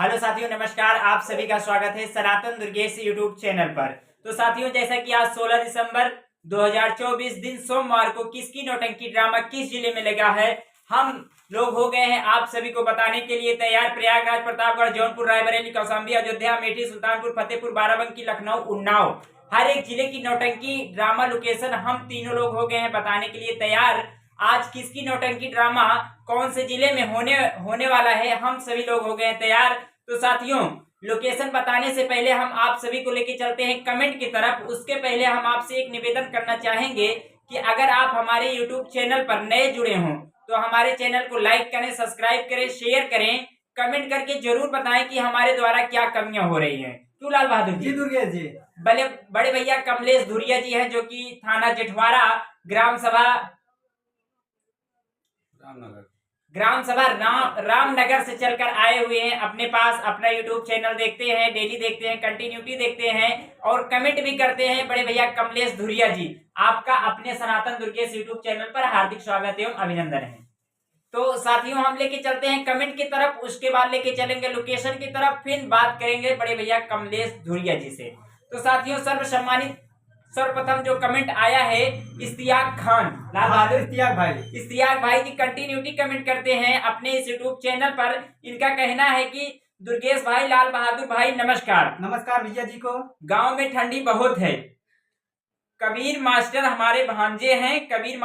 Hello साथियों, नमस्कार। आप सभी का स्वागत है सनातन दुर्गेश यूट्यूब चैनल पर। तो साथियों, जैसा कि आज 16 दिसंबर 2024 दिन सोमवार को किसकी नौटंकी ड्रामा किस जिले में लगा है, हम लोग हो गए हैं आप सभी को बताने के लिए तैयार। प्रयागराज, प्रतापगढ़, जौनपुर, रायबरेली, कौशाम्बी, अयोध्या, अमेठी, सुल्तानपुर, फतेहपुर, बाराबंकी, लखनऊ, उन्नाव, हर एक जिले की नौटंकी ड्रामा लोकेशन हम तीनों लोग हो गए हैं बताने के लिए तैयार। आज किसकी नौटंकी ड्रामा कौन से जिले में होने वाला है, हम सभी लोग हो गए हैं तैयार। तो साथियों, लोकेशन बताने से पहले हम आप सभी को लेके चलते हैं कमेंट की तरफ। उसके पहले हम आपसे एक निवेदन करना चाहेंगे कि अगर आप हमारे यूट्यूब चैनल पर नए जुड़े हों तो हमारे चैनल को लाइक करें, सब्सक्राइब करें, शेयर करें, कमेंट करके जरूर बताएं कि हमारे द्वारा क्या कमियां हो रही हैं। क्यों लाल बहादुर जी? दुर्गेश जी। बड़े भैया कमलेश धुरिया जी हैं, जो कि थाना जेठवाड़ा ग्राम सभा रामनगर से चलकर आए हुए हैं। अपने पास अपना यूट्यूब चैनल देखते हैं, डेली देखते हैं, कंटिन्यूटी देखते हैं और कमेंट भी करते हैं। बड़े भैया कमलेश धुरिया जी, आपका अपने सनातन दुर्गेश यूट्यूब चैनल पर हार्दिक स्वागत एवं अभिनंदन है। तो साथियों, हम लेके चलते हैं कमेंट की तरफ, उसके बाद लेके चलेंगे लोकेशन की तरफ, फिर बात करेंगे बड़े भैया कमलेश धुरिया जी से। तो साथियों, सर्वप्रथम जो कमेंट आया है इश्तियाक खान, लाल बहादुर इश्तियाक भाई जी कंटिन्यूटी कमेंट करते हैं अपने इस यूट्यूब चैनल पर। इनका कहना है कि दुर्गेश भाई, लाल बहादुर भाई नमस्कार। नमस्कार भैया जी को। गांव में ठंडी बहुत है। कबीर मास्टर हमारे भांजे हैं। कबीर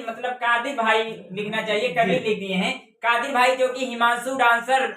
मतलब कादिर भाई लिखना चाहिए, कबीर लिख दिए हैं। कादिर भाई जो कि हिमांशु डांसर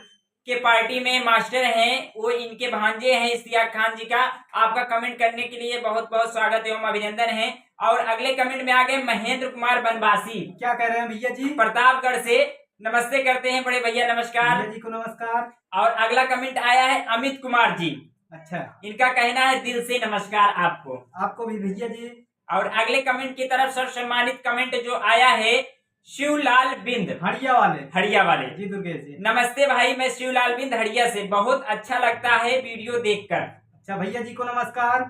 के पार्टी में मास्टर हैं, वो इनके भांजे हैं इश्तियाक खान जी का। आपका कमेंट करने के लिए बहुत बहुत स्वागत एवं अभिनंदन है। और अगले कमेंट में आ गए महेंद्र कुमार बनवासी। क्या कह रहे हैं भैया जी? प्रतापगढ़ से नमस्ते करते हैं बड़े भैया, नमस्कार भैया जी को नमस्कार। और अगला कमेंट आया है अमित कुमार जी। अच्छा, इनका कहना है दिल से नमस्कार आपको भी भैया जी। और अगले कमेंट की तरफ सर्व सम्मानित कमेंट जो आया है शिवलाल बिंद, हड़िया वाले जी दुर्गेश जी। नमस्ते भाई, मैं शिवलाल बिंद हड़िया से, बहुत अच्छा लगता है वीडियो देखकर। अच्छा, भैया जी को नमस्कार।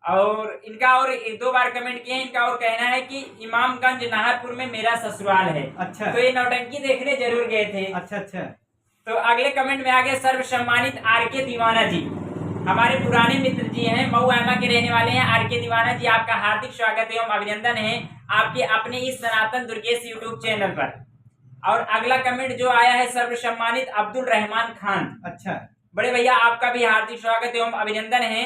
और इनका और दो बार कमेंट किए। इनका और कहना है कि इमामगंज नाहरपुर में मेरा ससुराल है। अच्छा, तो ये नौटंकी देखने जरूर गए थे। अच्छा। तो अगले कमेंट में आगे सर्व सम्मानित आर के दीवाना जी, हमारे पुराने मित्र जी हैं, मऊ एमा के रहने वाले हैं। आर के दीवाना जी, आपका हार्दिक स्वागत एवं अभिनंदन है आपके अपने इस सनातन दुर्गेश यूट्यूब चैनल पर। और अगला कमेंट जो आया है सर्व सम्मानित अब्दुल रहमान खान। अच्छा, बड़े भैया आपका भी हार्दिक स्वागत एवं अभिनंदन है।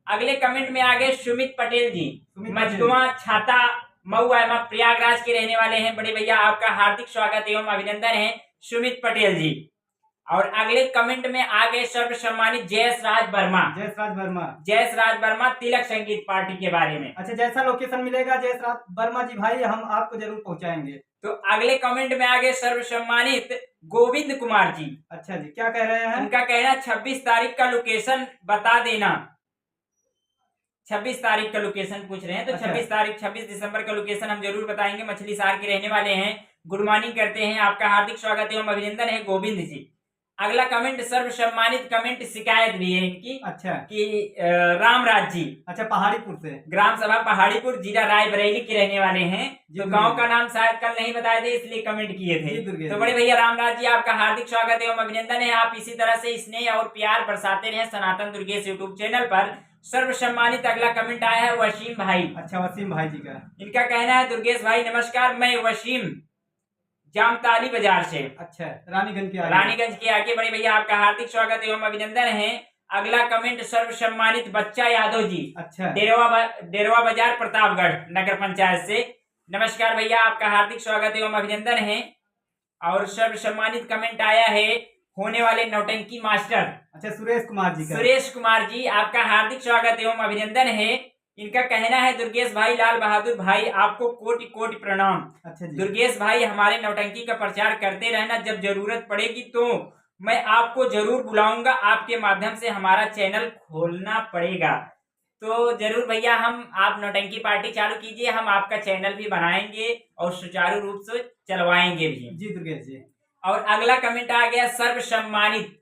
अगले कमेंट में आ गए सुमित पटेल जी, मजदुआ छाता, मऊ एमा प्रयागराज के रहने वाले हैं। बड़े भैया आपका हार्दिक स्वागत एवं अभिनंदन है सुमित पटेल जी। और अगले कमेंट में आ गए सर्व सम्मानित जयस राज वर्मा तिलक संगीत पार्टी के बारे में। अच्छा, जैसा लोकेशन मिलेगा जयस राज वर्मा जी भाई, हम आपको जरूर पहुंचाएंगे। तो अगले कमेंट में आ गए सर्व सम्मानित गोविंद कुमार जी। अच्छा जी, क्या कह रहे हैं? उनका कहना 26 तारीख का लोकेशन बता देना। 26 तारीख का लोकेशन पूछ रहे हैं, तो 26 दिसंबर का लोकेशन हम जरूर बताएंगे। मछली शहर के रहने वाले हैं। गुड मॉर्निंग करते हैं, आपका हार्दिक स्वागत एवं अभिनंदन है गोविंद जी। अगला कमेंट सर्व सम्मानित कमेंट शिकायत भी है इनकी। अच्छा, कि रामराज जी, अच्छा, पहाड़ीपुर से, ग्राम सभा पहाड़ीपुर, जिला रायबरेली के रहने वाले हैं। जो गांव का नाम शायद कल नहीं बताए थे, इसलिए कमेंट किए थे। तो बड़े भैया रामराज जी, आपका हार्दिक स्वागत एवं अभिनंदन है। आप इसी तरह से स्नेह और प्यार बरसाते रहे सनातन दुर्गेश यूट्यूब चैनल पर। सर्व सम्मानित अगला कमेंट आया है वसीम भाई। अच्छा, वसीम भाई जी का। इनका कहना है दुर्गेश भाई नमस्कार, मैं वसीम जामताली बाजार से, अच्छा, रानीगंज के आगे। बड़े भैया आपका हार्दिक स्वागत एवं अभिनंदन है। अगला कमेंट सर्व सम्मानित बच्चा यादव जी। अच्छा, डेरवा बाजार प्रतापगढ़ नगर पंचायत से, नमस्कार भैया, आपका हार्दिक स्वागत एवं अभिनंदन है। और सर्व सम्मानित कमेंट आया है होने वाले नौटंकी मास्टर, अच्छा, सुरेश कुमार जी, आपका हार्दिक स्वागत एवं अभिनंदन है। इनका कहना है दुर्गेश भाई, लाल बहादुर भाई, आपको कोटि कोटि प्रणाम। अच्छा जी। दुर्गेश भाई, हमारे नौटंकी का प्रचार करते रहना, जब जरूरत पड़ेगी तो मैं आपको जरूर बुलाऊंगा। आपके माध्यम से हमारा चैनल खोलना पड़ेगा। तो जरूर भैया, आप नौटंकी पार्टी चालू कीजिए, हम आपका चैनल भी बनाएंगे और सुचारू रूप से चलवाएंगे भी जी दुर्गेश जी। और अगला कमेंट आ गया सर्व सम्मानित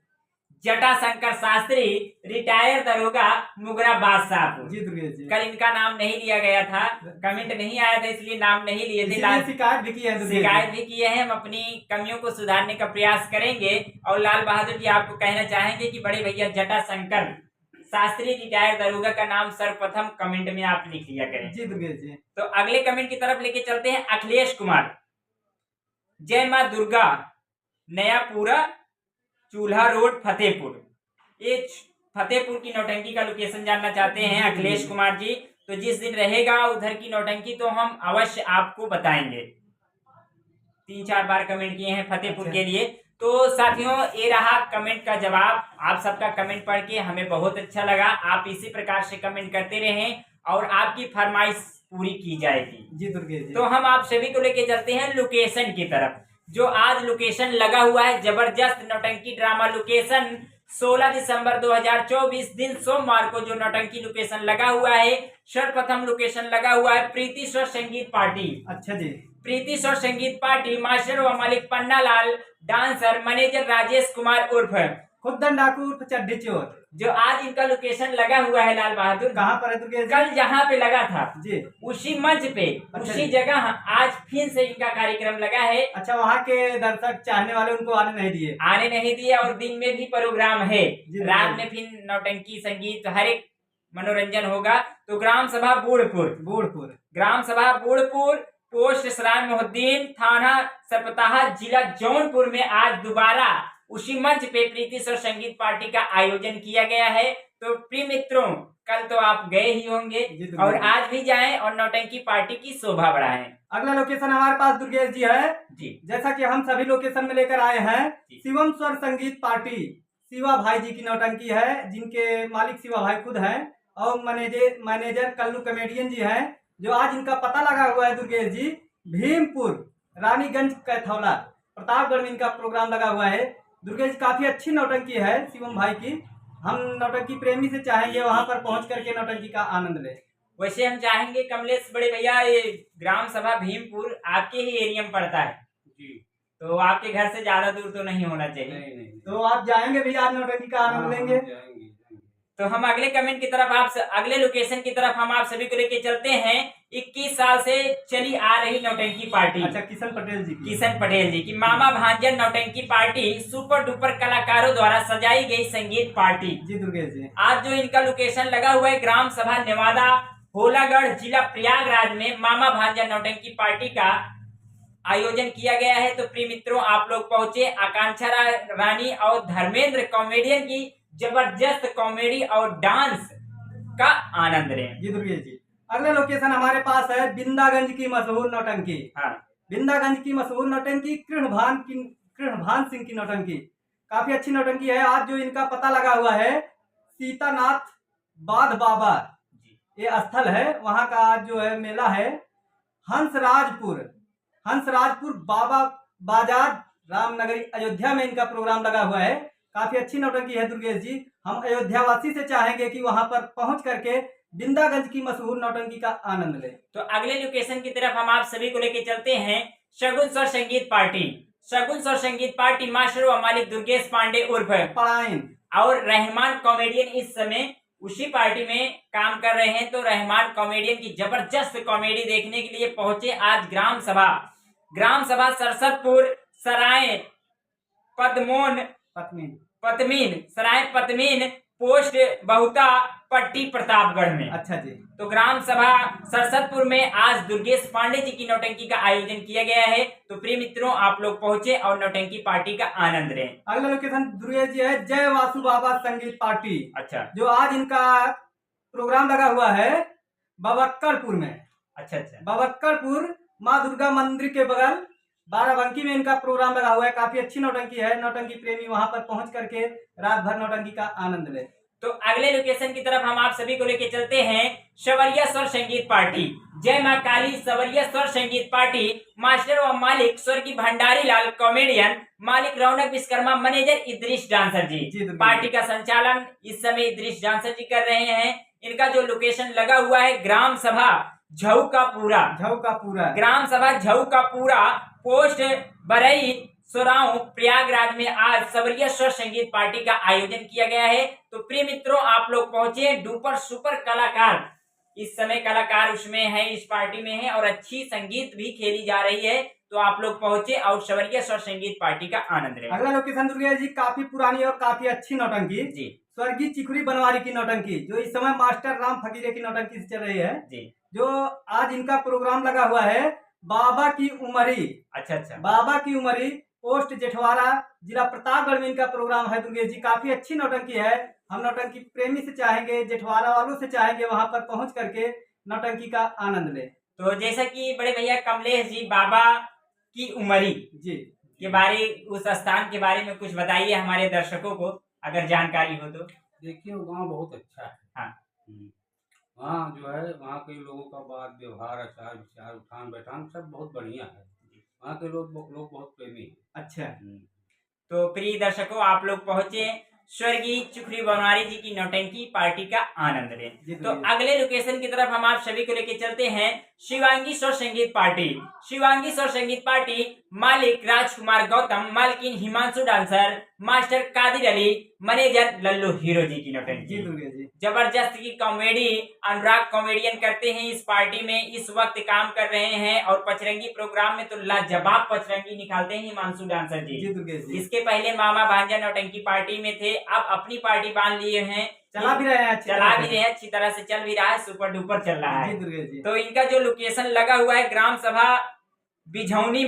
जटाशंकर शास्त्री रिटायर्ड दरोगा मुगरा बादशाहपुर। जी दुर्गेश जी, कल इनका नाम नहीं लिया गया था, कमेंट नहीं आया था, इसलिए नाम नहीं लिए थे। इसीलिए शिकायत भी की है दुर्गेश जी। शिकायत भी किए हैं, हम अपनी कमियों को सुधारने का प्रयास करेंगे। और लाल बहादुर जी आपको कहना चाहेंगे कि बड़े भैया जटाशंकर शास्त्री रिटायर्ड दरोगा का नाम सर्वप्रथम कमेंट में आप लिख लिया करें। जी दुर्गेश जी, तो अगले कमेंट की तरफ लेके चलते हैं। अखिलेश कुमार, जय माँ दुर्गा, नयापुरा, चूल्हा रोड, फतेहपुर। ये फतेहपुर की नौटंकी का लोकेशन जानना चाहते हैं अखिलेश कुमार जी। तो जिस दिन रहेगा उधर की नौटंकी तो हम अवश्य आपको बताएंगे। 3-4 बार कमेंट किए हैं फतेहपुर के लिए। तो साथियों, ये रहा कमेंट का जवाब। आप सबका कमेंट पढ़ के हमें बहुत अच्छा लगा। आप इसी प्रकार से कमेंट करते रहें और आपकी फरमाइश पूरी की जाएगी। जी दुर्गेश जी, तो हम आप सभी को लेके चलते हैं लोकेशन की तरफ। जो आज लोकेशन लगा हुआ है, जबरदस्त नौटंकी ड्रामा लोकेशन, 16 दिसंबर 2024 दिन सोमवार को जो नौटंकी लोकेशन लगा हुआ है, सर्वप्रथम लोकेशन लगा हुआ है प्रीति स्वर संगीत पार्टी। अच्छा जी, प्रीति स्वर संगीत पार्टी, मास्टर व मालिक पन्ना लाल, डांसर मैनेजर राजेश कुमार उर्फ खुद्दन डाकू उर्फ चड्डी चोर। जो आज इनका लोकेशन लगा हुआ है लाल बहादुर। कहाँ पर है दुर्गेश जी? कल जहाँ पे लगा था जी, उसी मंच पे, अच्छा उसी जी। जगह आज फिर से इनका कार्यक्रम लगा है। अच्छा, वहाँ के दर्शक चाहने वाले उनको आने नहीं दिए। आने नहीं दिया और दिन में भी प्रोग्राम है, जी, रात में फिर नौटंकी संगीत हर एक मनोरंजन होगा। तो ग्राम सभा बूढ़पुर, बूढ़पुर, ग्राम सभा बूढ़पुर, पोस्ट सराय मोहद्दीन, थाना सरपताहा, जिला जौनपुर में आज दोबारा उसी मंच पे प्रीति स्वर संगीत पार्टी का आयोजन किया गया है। तो प्रिय मित्रों, कल तो आप गए ही होंगे जी, और आज भी जाएं और नौटंकी पार्टी की शोभा बढ़ाएं। अगला लोकेशन हमारे पास दुर्गेश जी है। जी, जैसा कि हम सभी लोकेशन में लेकर आए हैं, जी। शिवम स्वर संगीत पार्टी शिवा भाई जी की नौटंकी है, जिनके मालिक शिवा भाई खुद हैं और मैनेजर कल्लू कॉमेडियन जी हैं। जो आज इनका पता लगा हुआ है दुर्गेश जी, भीमपुर, रानीगंज, कैथौला, प्रतापगढ़ में इनका प्रोग्राम लगा हुआ है। दुर्गेश, काफी अच्छी नौटंकी है शिवम भाई की। हम नौटंकी प्रेमी से चाहेंगे वहां पर पहुंच करके नौटंकी का आनंद ले। वैसे हम चाहेंगे कमलेश बड़े भैया, ये ग्राम सभा भीमपुर आपके ही एरिया में पड़ता है जी, तो आपके घर से ज्यादा दूर तो नहीं होना चाहिए। नहीं, तो आप जाएंगे भी, आज नौटंकी का आनंद लेंगे। जाएंगे। तो हम अगले कमेंट की तरफ अगले लोकेशन की तरफ हम आप सभी को लेके चलते हैं। 21 साल से चली आ रही नौटंकी पार्टी, अच्छा, किशन पटेल जी की। किशन पटेल जी की मामा भांजन नौटंकी पार्टी, सुपर डुपर कलाकारों द्वारा सजाई गई संगीत पार्टी। जी दुर्गेश जी, आज जो इनका लोकेशन लगा हुआ है, ग्राम सभा नेवादा, होलागढ़, जिला प्रयागराज में मामा भांजन नौटंकी पार्टी का आयोजन किया गया है। तो प्रिय मित्रों, आप लोग पहुंचे, आकांक्षा रानी और धर्मेंद्र कॉमेडियन की जबरदस्त कॉमेडी और डांस का आनंद लें। जी दुर्गेश जी, अगला लोकेशन हमारे पास है बिंदागंज की मशहूर नौटंकी। हाँ, बिंदागंज की मशहूर नौटंकी कृष्णभान सिंह की नौटंकी, काफी अच्छी नौटंकी है। आज जो इनका पता लगा हुआ है, सीतानाथ बाध बाबा ये स्थल है, वहां का आज जो है मेला है। हंसराजपुर बाबा बाजार, रामनगरी, अयोध्या में इनका प्रोग्राम लगा हुआ है। काफी अच्छी नौटंकी है दुर्गेश जी। हम अयोध्या वासी से चाहेंगे कि वहां पर पहुंच करके बिंदागंज की मशहूर नौटंकी का आनंद ले। तो अगले लोकेशन की तरफ हम आप सभी को लेके चलते हैं। शगुन स्वर संगीत पार्टी, शगुन स्वर संगीत पार्टी, मास्टर व मालिक दुर्गेश पांडे उर्फ पढ़ाइन और रहमान कॉमेडियन इस समय उसी पार्टी में काम कर रहे हैं। तो रहमान कॉमेडियन की जबरदस्त कॉमेडी देखने के लिए पहुंचे आज ग्राम सभा सरसतपुर, सराय पतमीन, सराय पतमीन, पोस्ट बहुता, पट्टी, प्रतापगढ़ में। अच्छा जी, तो ग्राम सभा सरसतपुर में आज दुर्गेश पांडे जी की नौटंकी का आयोजन किया गया है। तो प्रिय मित्रों, आप लोग पहुंचे और नौटंकी पार्टी का आनंद लें। अगला लोकेशन दुर्गेश जी है जय वासु बाबा संगीत पार्टी। अच्छा, जो आज इनका प्रोग्राम लगा हुआ है बबक्करपुर में। अच्छा, बबक्करपुर माँ दुर्गा मंदिर के बगल बाराबंकी में इनका प्रोग्राम लगा हुआ है। काफी अच्छी नौटंकी है। नौटंकी प्रेमी वहां पर पहुंच करके रात भर नौटंकी का आनंद ले। तो अगले लोकेशन की तरफ हम आप सभी को लेके चलते हैं। सवरिया स्वर संगीत पार्टी, जय माँ काली सवरिया स्वर संगीत पार्टी, मास्टर व मालिक स्वर्गीय भंडारी लाल कॉमेडियन, मालिक रौनक विश्वकर्मा, मैनेजर इद्रिस डांसर जी। पार्टी का संचालन इस समय इद्रिस डांसर जी कर रहे हैं। इनका जो लोकेशन लगा हुआ है, ग्राम सभा झऊ का पूरा, ग्राम सभा पोस्ट बरई, सोराव प्रयागराज में आज सवरिया स्वर संगीत पार्टी का आयोजन किया गया है। तो प्रिय मित्रों, आप लोग पहुंचे, डुपर सुपर कलाकार इस समय कलाकार उसमें है, इस पार्टी में है और अच्छी संगीत भी खेली जा रही है। तो आप लोग पहुंचे और सवरिया स्वर संगीत पार्टी का आनंद लें। अगला लोकेशन दुर्गेश जी काफी पुरानी और काफी अच्छी नौटंकी जी, स्वर्गीय चिखुरी बनवारी की नौटंकी, जो इस समय मास्टर राम फकीरे की नौटंकी से चल रही है जी। जो आज इनका प्रोग्राम लगा हुआ है बाबा की उमरी। अच्छा। बाबा की उमरी, पोस्ट जेठवाड़ा, जिला प्रतापगढ़ में इनका प्रोग्राम है दुर्गेश जी। काफी अच्छी नौटंकी है। हम नौटंकी प्रेमी से चाहेंगे, जेठवाड़ा वालों से चाहेंगे वहां पर पहुंच करके नौटंकी का आनंद ले। तो जैसा कि बड़े भैया कमलेश जी बाबा की उमरी जी के बारे, उस स्थान के बारे में कुछ बताइए हमारे दर्शकों को, अगर जानकारी हो तो। देखिए, वो गाँव बहुत अच्छा है। हाँ। वहाँ जो है, वहाँ के लोगों का बात व्यवहार, आचार विचार, उठान बैठान सब बहुत बढ़िया है। वहाँ के लोग बहुत प्रेमी हैं। अच्छा। तो प्रिय दर्शकों, आप लोग पहुंचे, स्वर्गीय चिखुरी बनवारी जी की नौटंकी पार्टी का आनंद लें। तो अगले लोकेशन की तरफ हम आप सभी को लेके चलते हैं। शिवांगी स्वर संगीत पार्टी। शिवांगी स्वर संगीत पार्टी, मालिक राजकुमार गौतम, मालकिन Himanshu dancer, master Qadir Ali, manager Lallu hero ji की नौटंकी। जबरदस्त की कॉमेडी अनुराग कॉमेडियन करते हैं इस पार्टी में, इस वक्त काम कर रहे हैं और पचरंगी प्रोग्राम में तो लाजवाब पचरंगी निकालते हैं हिमांशु डांसर जी। इसके पहले मामा भांजा नौटंकी पार्टी में थे, अब अपनी पार्टी बांध लिए हैं, चला भी रहे हैं, अच्छी तरह से चल भी रहा है, सुपर डुपर चल रहा है। तो इनका जो लोकेशन लगा हुआ है ग्राम सभा बिझौनी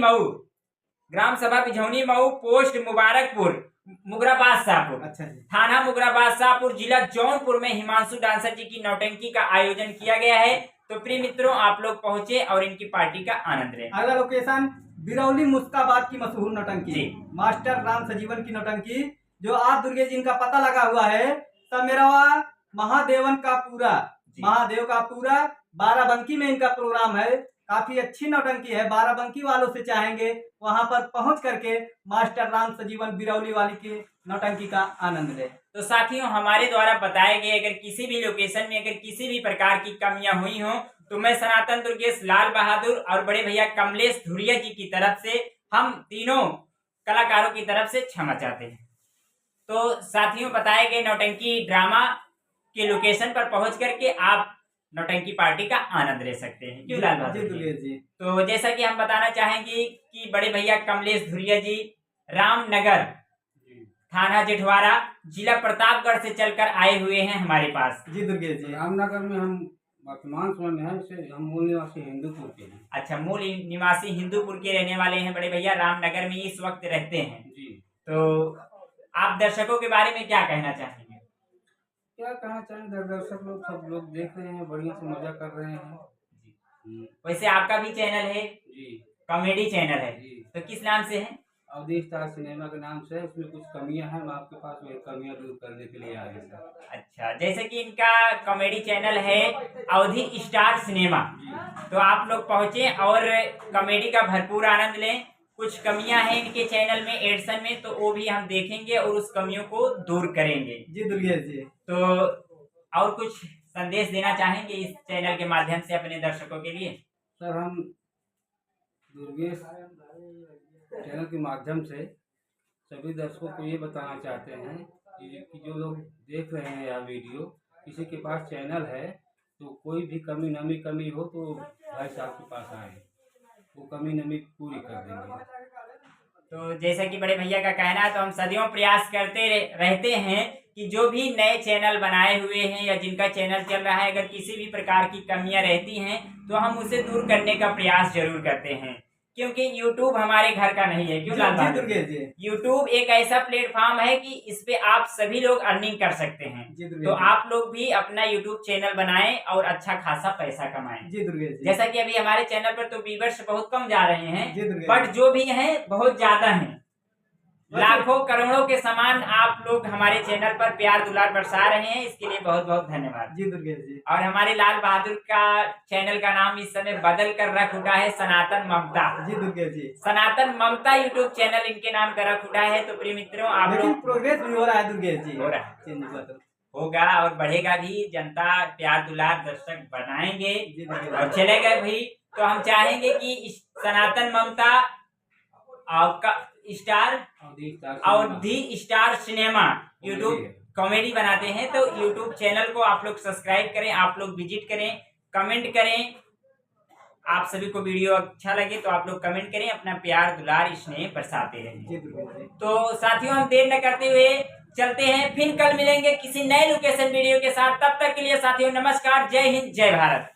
मऊ, पोस्ट मुबारकपुर, मुगराबाद शाहपुर। अच्छा। थाना मुगराबाद शाहपुर, जिला जौनपुर में हिमांशु डांसर जी की नौटंकी का आयोजन किया गया है। तो प्रिय मित्रों, आप लोग पहुंचे और इनकी पार्टी का आनंद लें। अगला लोकेशन बिरौली मुस्काबाद की मशहूर नौटंकी, मास्टर राम सजीवन की नौटंकी, जो आज दुर्गे जी इनका पता लगा हुआ है समेरवा महादेव का पूरा बाराबंकी में इनका प्रोग्राम है। काफी अच्छी नौटंकी है। बाराबंकी वालों से चाहेंगे वहां पर पहुंच करके मास्टर राम सजीवन बिरौली वाली की नौटंकी का आनंद ले। तो साथियों, हमारे द्वारा बताए गए अगर किसी भी लोकेशन में अगर किसी भी प्रकार की कमियां हुई हो तो मैं सनातन दुर्गेश लाल बहादुर और बड़े भैया कमलेश धुरिया जी की तरफ से, हम तीनों कलाकारों की तरफ से क्षमा चाहते हैं। तो साथियों, बताए गए नौटंकी ड्रामा के लोकेशन पर पहुंच करके आप नौटंकी पार्टी का आनंद ले सकते हैं। क्यों लाल बहादुर जी? तो जैसा कि हम बताना चाहेंगे कि बड़े भैया कमलेश धुरिया जी रामनगर, थाना जेठवाड़ा, जिला प्रतापगढ़ से चलकर आए हुए हैं हमारे पास। जी दुर्गेश जी, रामनगर में हम वर्तमान समय में है, हम मूल निवासी हिंदूपुर के हैं। अच्छा, मूल निवासी हिंदूपुर के रहने वाले हैं बड़े भैया, रामनगर में इस वक्त रहते हैं जी। तो आप दर्शकों के बारे में क्या कहना चाहेंगे? क्या कहना चाहेंगे, दर्शक लोग सब लोग देख रहे हैं, बढ़िया से मजा कर रहे हैं। वैसे आपका भी चैनल है जी, कॉमेडी चैनल है जी। तो किस नाम से है? अवधि स्टार सिनेमा के नाम से। उसमें कुछ कमियां हैं, मैं आपके पास वही कमियां दूर करने के लिए आए सर। अच्छा, जैसे कि इनका कॉमेडी चैनल है अवधि स्टार सिनेमा, तो आप लोग पहुंचे और कॉमेडी का भरपूर आनंद लें। कुछ कमियां हैं इनके चैनल में एडिशन में, तो वो भी हम देखेंगे और उस कमियों को दूर करेंगे। जी दुर्गेश जी। तो और कुछ संदेश देना चाहेंगे इस चैनल के माध्यम से अपने दर्शकों के लिए? सर, हम दुर्गेश चैनल के माध्यम से सभी दर्शकों को ये बताना चाहते हैं कि जो लोग देख रहे हैं यह वीडियो, किसी के पास चैनल है तो कोई भी कमी हो तो भाई साहब के पास आए, वो कमी नमी पूरी कर देंगे। तो जैसा कि बड़े भैया का कहना है, तो हम सदियों प्रयास करते रहते हैं कि जो भी नए चैनल बनाए हुए हैं या जिनका चैनल चल रहा है, अगर किसी भी प्रकार की कमियां रहती हैं तो हम उसे दूर करने का प्रयास जरूर करते हैं, क्योंकि YouTube हमारे घर का नहीं है। क्यों लाल बहादुर? YouTube एक ऐसा प्लेटफॉर्म है कि इस पे आप सभी लोग अर्निंग कर सकते हैं। तो आप लोग भी अपना YouTube चैनल बनाएं और अच्छा खासा पैसा कमाएं। जैसा कि अभी हमारे चैनल पर तो व्यूअर्स बहुत कम जा रहे हैं, बट जो भी हैं बहुत ज्यादा हैं। लाखों करोड़ों के समान आप लोग हमारे चैनल पर प्यार दुलार बरसा रहे हैं, इसके लिए बहुत बहुत धन्यवाद। जी दुर्गेश जी। और हमारे लाल बहादुर का चैनल का नाम इस समय बदल कर रख उठा है सनातन ममता। जी दुर्गेश जी। सनातन ममता यूट्यूब चैनल इनके नाम का रख उठा है। तो प्रिय मित्रों, आप लोग प्रोग्रेस भी हो रहा है दुर्गेश जी, हो रहा है, होगा और बढ़ेगा भी। जनता प्यार दुलार दर्शक बनाएंगे और चलेगा भी। तो हम चाहेंगे कि इस सनातन ममता आपका स्टार और और दी स्टार सिनेमा यूट्यूब कॉमेडी बनाते हैं। तो यूट्यूब चैनल को आप लोग सब्सक्राइब करें, आप लोग विजिट करें, कमेंट करें। आप सभी को वीडियो अच्छा लगे तो आप लोग कमेंट करें, अपना प्यार दुलार स्नेह बरसाते रहें। जी दुर्गेश जी। तो साथियों हम देर न करते हुए चलते हैं, फिर कल मिलेंगे किसी नए लोकेशन वीडियो के साथ। तब तक के लिए साथियों नमस्कार, जय हिंद, जय भारत।